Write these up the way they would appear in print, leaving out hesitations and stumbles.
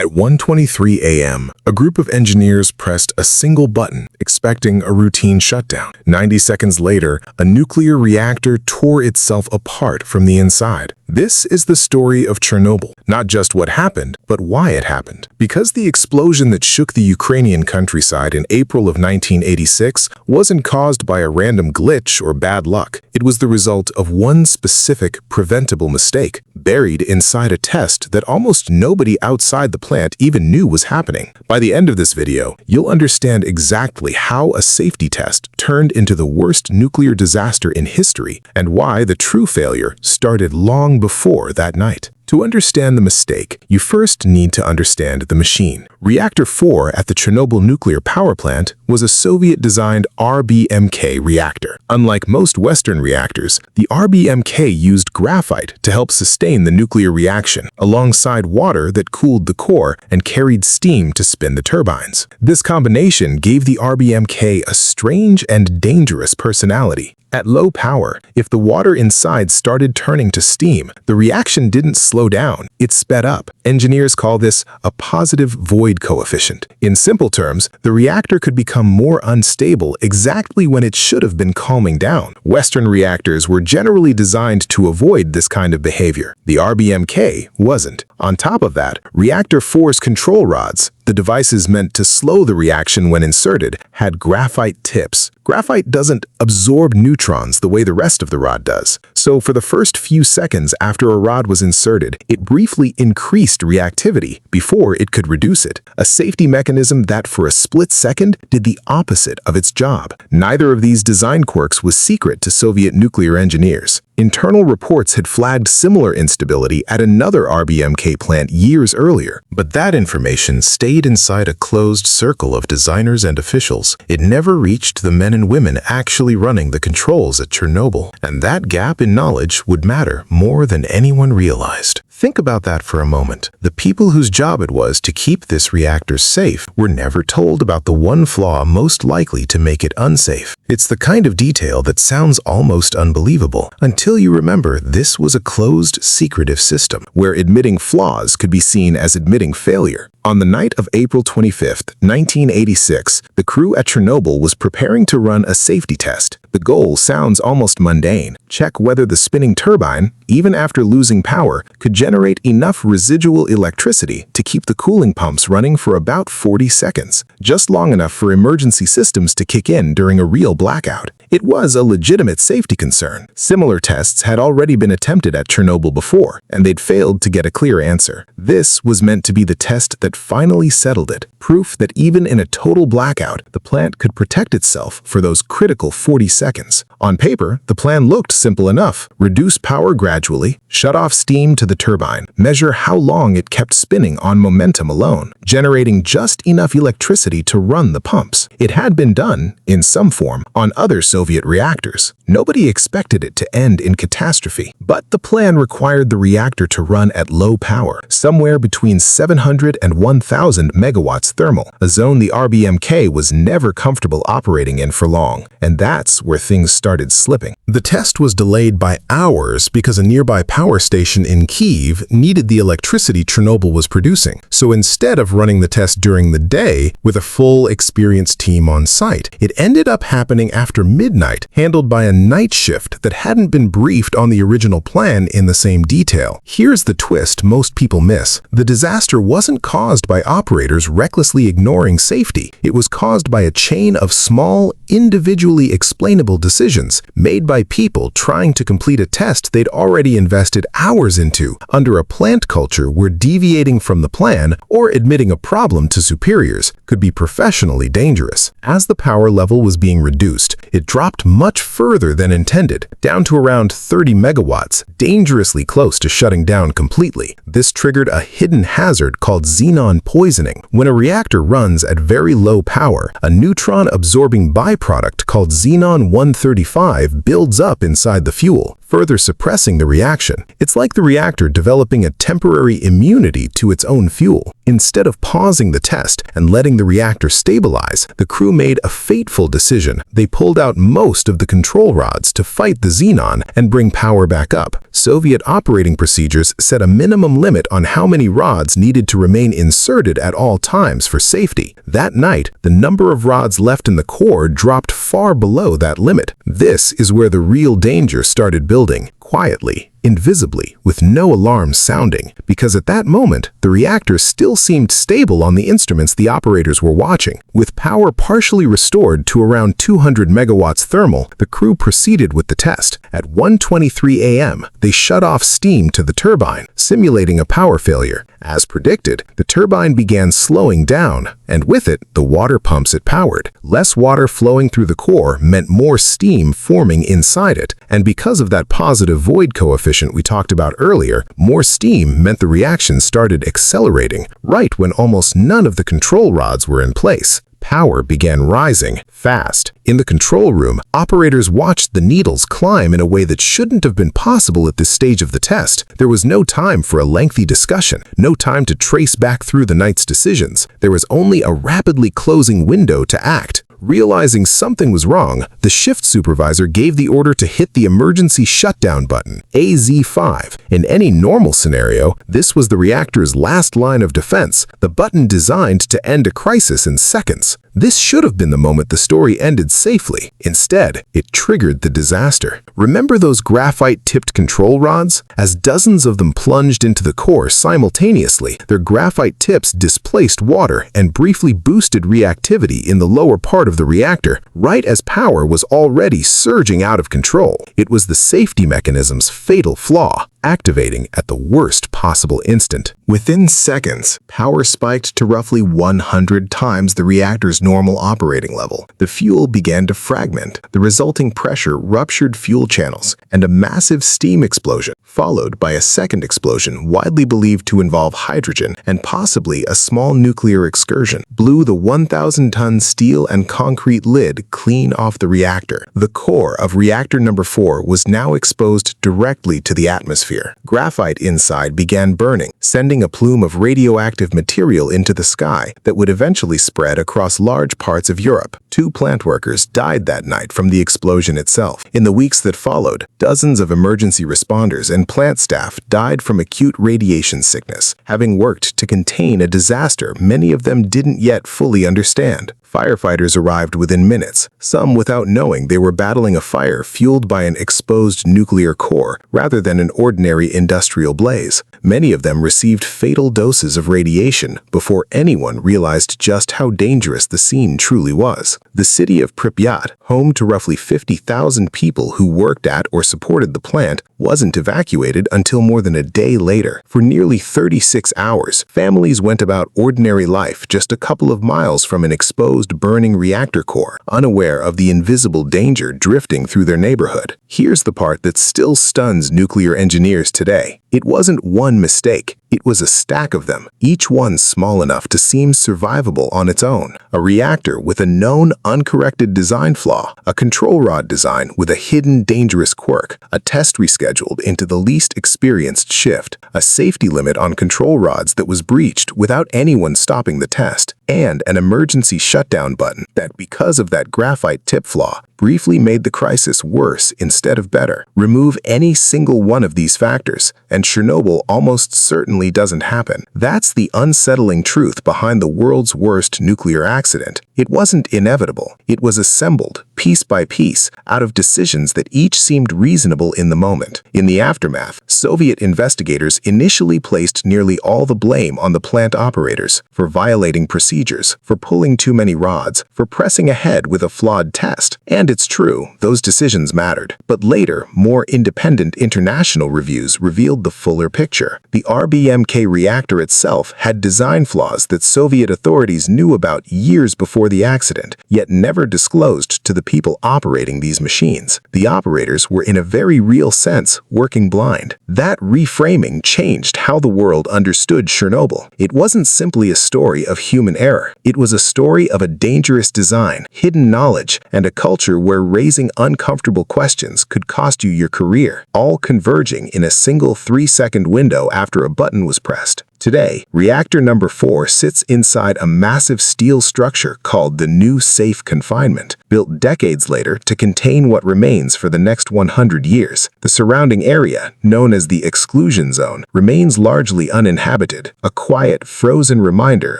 At 1:23 a.m., a group of engineers pressed a single button, expecting a routine shutdown. 90 seconds later, a nuclear reactor tore itself apart from the inside. This is the story of Chernobyl. Not just what happened, but why it happened. Because the explosion that shook the Ukrainian countryside in April of 1986 wasn't caused by a random glitch or bad luck. It was the result of one specific, preventable mistake, buried inside a test that almost nobody outside the plant even knew was happening. By the end of this video, you'll understand exactly how a safety test turned into the worst nuclear disaster in history and why the true failure started long before that night. To understand the mistake, you first need to understand the machine. Reactor 4 at the Chernobyl nuclear power plant was a Soviet-designed RBMK reactor. Unlike most Western reactors, the RBMK used graphite to help sustain the nuclear reaction, alongside water that cooled the core and carried steam to spin the turbines. This combination gave the RBMK a strange and dangerous personality. At low power, if the water inside started turning to steam, the reaction didn't slow down, it sped up. Engineers call this a positive void coefficient. In simple terms, the reactor could become more unstable exactly when it should have been calming down. Western reactors were generally designed to avoid this kind of behavior. The RBMK wasn't. On top of that, Reactor 4's control rods, the devices meant to slow the reaction when inserted, had graphite tips. Graphite doesn't absorb neutrons the way the rest of the rod does. So for the first few seconds after a rod was inserted, it briefly increased reactivity before it could reduce it. A safety mechanism that for a split second did the opposite of its job. Neither of these design quirks was secret to Soviet nuclear engineers. Internal reports had flagged similar instability at another RBMK plant years earlier, but that information stayed inside a closed circle of designers and officials. It never reached the men and women actually running the controls at Chernobyl, and that gap in knowledge would matter more than anyone realized. Think about that for a moment. The people whose job it was to keep this reactor safe were never told about the one flaw most likely to make it unsafe. It's the kind of detail that sounds almost unbelievable until you remember this was a closed, secretive system where admitting flaws could be seen as admitting failure. On the night of April 25, 1986, the crew at Chernobyl was preparing to run a safety test. The goal sounds almost mundane. Check whether the spinning turbine, even after losing power, could generate enough residual electricity to keep the cooling pumps running for about 40 seconds, just long enough for emergency systems to kick in during a real blackout. It was a legitimate safety concern. Similar tests had already been attempted at Chernobyl before, and they'd failed to get a clear answer. This was meant to be the test that finally settled it, proof that even in a total blackout, the plant could protect itself for those critical 40 seconds. On paper, the plan looked simple enough. Reduce power gradually, shut off steam to the turbine, measure how long it kept spinning on momentum alone, generating just enough electricity to run the pumps. It had been done, in some form, on other Soviet reactors. Nobody expected it to end in catastrophe, but the plan required the reactor to run at low power, somewhere between 700 and 1,000 megawatts thermal, a zone the RBMK was never comfortable operating in for long, and that's where things started slipping. The test was delayed by hours because a nearby power station in Kyiv needed the electricity Chernobyl was producing. So instead of running the test during the day with a full, experienced team on site, it ended up happening after midnight, handled by a night shift that hadn't been briefed on the original plan in the same detail. Here's the twist most people miss. The disaster wasn't caused by operators recklessly ignoring safety. It was caused by a chain of small, individually explainable decisions made by people trying to complete a test they'd already invested hours into under a plant culture where deviating from the plan or admitting a problem to superiors could be professionally dangerous. As the power level was being reduced, it dropped much further than intended, down to around 30 megawatts, dangerously close to shutting down completely. This triggered a hidden hazard called xenon poisoning. When a reactor runs at very low power, a neutron-absorbing byproduct called xenon-135 builds up inside the fuel. further suppressing the reaction. It's like the reactor developing a temporary immunity to its own fuel. Instead of pausing the test and letting the reactor stabilize, the crew made a fateful decision. They pulled out most of the control rods to fight the xenon and bring power back up. Soviet operating procedures set a minimum limit on how many rods needed to remain inserted at all times for safety. That night, the number of rods left in the core dropped far below that limit. This is where the real danger started building, quietly, invisibly, with no alarms sounding, because at that moment, the reactor still seemed stable on the instruments the operators were watching. With power partially restored to around 200 megawatts thermal, the crew proceeded with the test. At 1:23 a.m., they shut off steam to the turbine, simulating a power failure. As predicted, the turbine began slowing down, and with it, the water pumps it powered. Less water flowing through the core meant more steam forming inside it, and because of that positive void coefficient we talked about earlier, more steam meant the reaction started accelerating, right when almost none of the control rods were in place. Power began rising, fast. In the control room, operators watched the needles climb in a way that shouldn't have been possible at this stage of the test. There was no time for a lengthy discussion, no time to trace back through the night's decisions. There was only a rapidly closing window to act. Realizing something was wrong, the shift supervisor gave the order to hit the emergency shutdown button, AZ5. In any normal scenario, this was the reactor's last line of defense, the button designed to end a crisis in seconds. This should have been the moment the story ended safely. Instead, it triggered the disaster. Remember those graphite-tipped control rods? As dozens of them plunged into the core simultaneously, their graphite tips displaced water and briefly boosted reactivity in the lower part of the reactor, right as power was already surging out of control. It was the safety mechanism's fatal flaw, activating at the worst possible instant. Within seconds, power spiked to roughly 100 times the reactor's normal operating level. The fuel began to fragment. The resulting pressure ruptured fuel channels, and a massive steam explosion, followed by a second explosion widely believed to involve hydrogen and possibly a small nuclear excursion, blew the 1,000-ton steel and concrete lid clean off the reactor. The core of reactor number 4 was now exposed directly to the atmosphere. Graphite inside began burning, sending a plume of radioactive material into the sky that would eventually spread across large parts of Europe. 2 plant workers died that night from the explosion itself. In the weeks that followed, dozens of emergency responders and plant staff died from acute radiation sickness, having worked to contain a disaster many of them didn't yet fully understand. Firefighters arrived within minutes, some without knowing they were battling a fire fueled by an exposed nuclear core rather than an ordinary industrial blaze. Many of them received fatal doses of radiation before anyone realized just how dangerous the scene truly was. The city of Pripyat, home to roughly 50,000 people who worked at or supported the plant, wasn't evacuated until more than a day later. For nearly 36 hours, families went about ordinary life just a couple of miles from an exposed burning reactor core, unaware of the invisible danger drifting through their neighborhood. Here's the part that still stuns nuclear engineers today. It wasn't one mistake. It was a stack of them, each one small enough to seem survivable on its own. A reactor with a known uncorrected design flaw, a control rod design with a hidden dangerous quirk, a test rescheduled into the least experienced shift, a safety limit on control rods that was breached without anyone stopping the test, and an emergency shutdown button that, because of that graphite tip flaw, briefly made the crisis worse instead of better. Remove any single one of these factors, and Chernobyl almost certainly doesn't happen. That's the unsettling truth behind the world's worst nuclear accident. It wasn't inevitable. It was assembled, piece by piece, out of decisions that each seemed reasonable in the moment. In the aftermath, Soviet investigators initially placed nearly all the blame on the plant operators for violating procedures, for pulling too many rods, for pressing ahead with a flawed test. And it's true, those decisions mattered. But later, more independent international reviews revealed the fuller picture. The RBMK reactor itself had design flaws that Soviet authorities knew about years before the accident, yet never disclosed to the people operating these machines. The operators were in a very real sense working blind. That reframing changed how the world understood Chernobyl. It wasn't simply a story of human error. It was a story of a dangerous design, hidden knowledge, and a culture where raising uncomfortable questions could cost you your career, all converging in a single 3-second window after a button was pressed. Today, reactor number 4 sits inside a massive steel structure called the New Safe Confinement, built decades later to contain what remains for the next 100 years. The surrounding area, known as the exclusion zone, remains largely uninhabited, a quiet, frozen reminder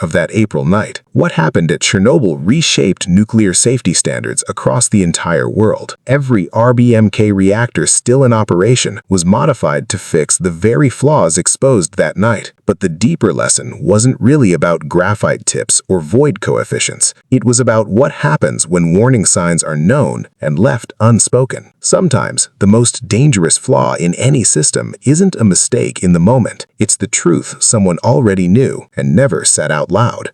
of that April night. What happened at Chernobyl reshaped nuclear safety standards across the entire world. Every RBMK reactor still in operation was modified to fix the very flaws exposed that night. But the deeper lesson wasn't really about graphite tips or void coefficients. It was about what happens when warning signs are known and left unspoken. Sometimes, the most dangerous flaw in any system isn't a mistake in the moment. It's the truth someone already knew and never said out loud.